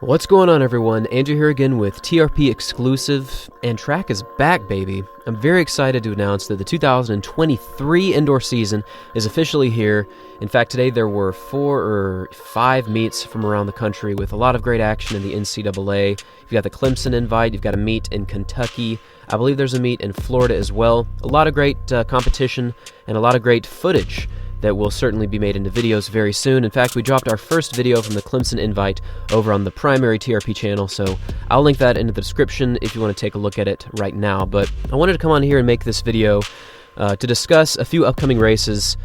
What's going on, everyone? Andrew here again with TRP Exclusive, and track is back, baby. I'm very excited to announce that the 2023 indoor season is officially here. In fact, today there were 4 or 5 meets from around the country with a lot of great action in the NCAA. You've got the Clemson invite, you've got a meet in Kentucky. I believe there's a meet in Florida as well. A lot of great competition and a lot of great footage that will certainly be made into videos very soon. In fact, we dropped our first video from the Clemson invite over on the primary TRP channel, so I'll link that into the description if you want to take a look at it right now. But I wanted to come on here and make this video to discuss a few upcoming races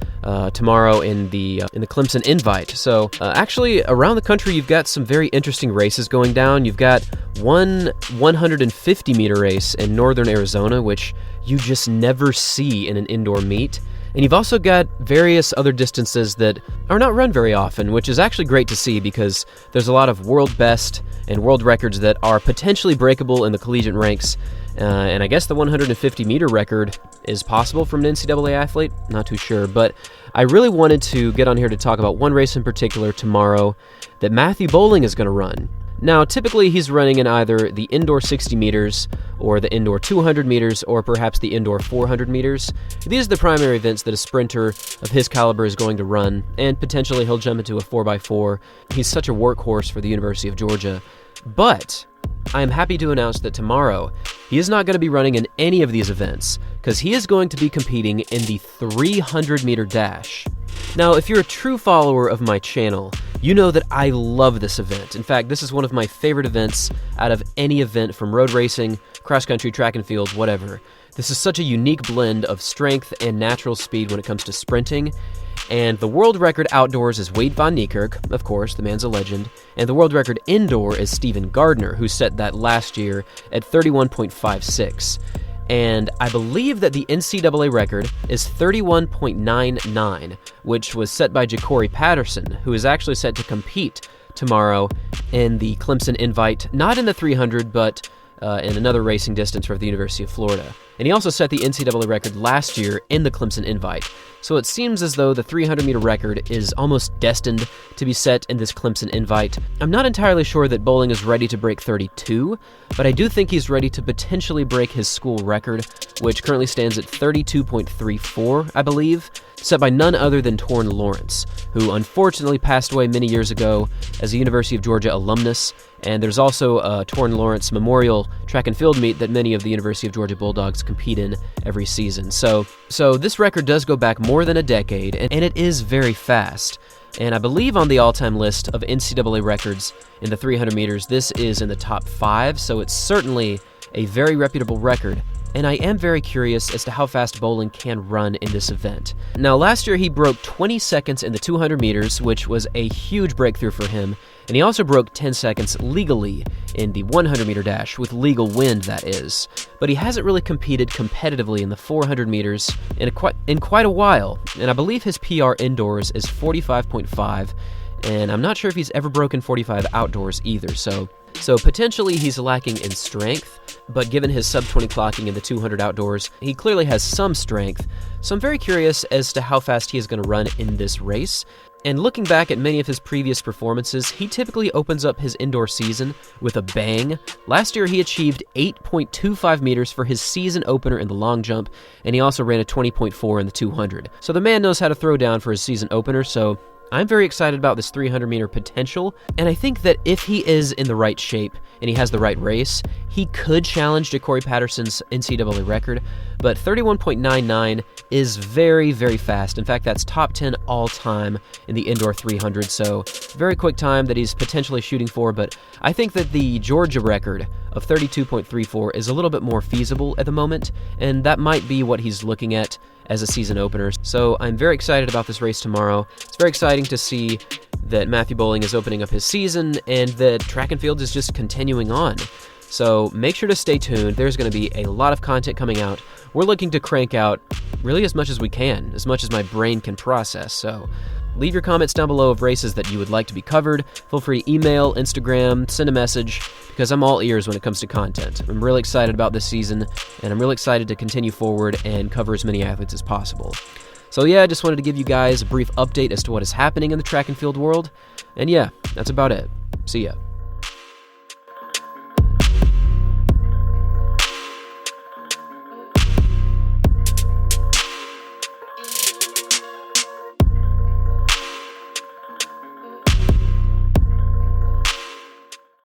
tomorrow in the Clemson invite. So actually, around the country, you've got some very interesting races going down. You've got one 150-meter race in northern Arizona, which you just never see in an indoor meet. And you've also got various other distances that are not run very often, which is actually great to see because there's a lot of world best and world records that are potentially breakable in the collegiate ranks. And I guess the 150-meter record is possible from an NCAA athlete. Not too sure, but I really wanted to get on here to talk about one race in particular tomorrow that Matthew Boling is going to run. Now, typically he's running in either the indoor 60 meters or the indoor 200 meters or perhaps the indoor 400 meters. These are the primary events that a sprinter of his caliber is going to run, and potentially he'll jump into a 4x4. He's such a workhorse for the University of Georgia. But I am happy to announce that tomorrow he is not going to be running in any of these events because he is going to be competing in the 300-meter dash. Now, if you're a true follower of my channel, you know that I love this event. In fact, this is one of my favorite events out of any event from road racing, cross-country, track and field, whatever. This is such a unique blend of strength and natural speed when it comes to sprinting. And the world record outdoors is Wade van Niekerk, of course, the man's a legend. And the world record indoor is Stephen Gardner, who set that last year at 31.56. And I believe that the NCAA record is 31.99, which was set by Ja'Cory Patterson, who is actually set to compete tomorrow in the Clemson invite, not in the 300, but in another racing distance for the University of Florida. And he also set the NCAA record last year in the Clemson invite. So it seems as though the 300-meter record is almost destined to be set in this Clemson invite. I'm not entirely sure that Boling is ready to break 32, but I do think he's ready to potentially break his school record, which currently stands at 32.34, I believe, set by none other than Torrin Lawrence, who unfortunately passed away many years ago as a University of Georgia alumnus. And there's also a Torrin Lawrence Memorial track and field meet that many of the University of Georgia Bulldogs compete in every season. So this record does go back more than a decade, and it is very fast. And I believe on the all-time list of NCAA records in the 300 meters, this is in the top 5, so it's certainly a very reputable record. And I am very curious as to how fast Boling can run in this event. Now, last year he broke 20 seconds in the 200 meters, which was a huge breakthrough for him, and he also broke 10 seconds legally in the 100-meter dash, with legal wind, that is. But he hasn't really competed competitively in the 400 meters in quite a while, and I believe his PR indoors is 45.5, and I'm not sure if he's ever broken 45 outdoors either, so potentially he's lacking in strength, but given his sub-20 clocking in the 200 outdoors, he clearly has some strength. So I'm very curious as to how fast he is going to run in this race. And looking back at many of his previous performances, he typically opens up his indoor season with a bang. Last year he achieved 8.25 meters for his season opener in the long jump, and he also ran a 20.4 in the 200. So the man knows how to throw down for his season opener, so I'm very excited about this 300-meter potential, and I think that if he is in the right shape and he has the right race, he could challenge Ja'Cory Patterson's NCAA record, but 31.99 is very, very fast. In fact, that's top 10 all-time in the indoor 300, so very quick time that he's potentially shooting for, but I think that the Georgia record of 32.34 is a little bit more feasible at the moment, and that might be what he's looking at as a season opener. So I'm very excited about this race tomorrow. It's very exciting to see that Matthew Boling is opening up his season and that track and field is just continuing on. So make sure to stay tuned. There's going to be a lot of content coming out. We're looking to crank out really as much as we can, as much as my brain can process. So leave your comments down below of races that you would like to be covered. Feel free to email, Instagram, send a message, because I'm all ears when it comes to content. I'm really excited about this season, and I'm really excited to continue forward and cover as many athletes as possible. So yeah, I just wanted to give you guys a brief update as to what is happening in the track and field world. And yeah, that's about it. See ya.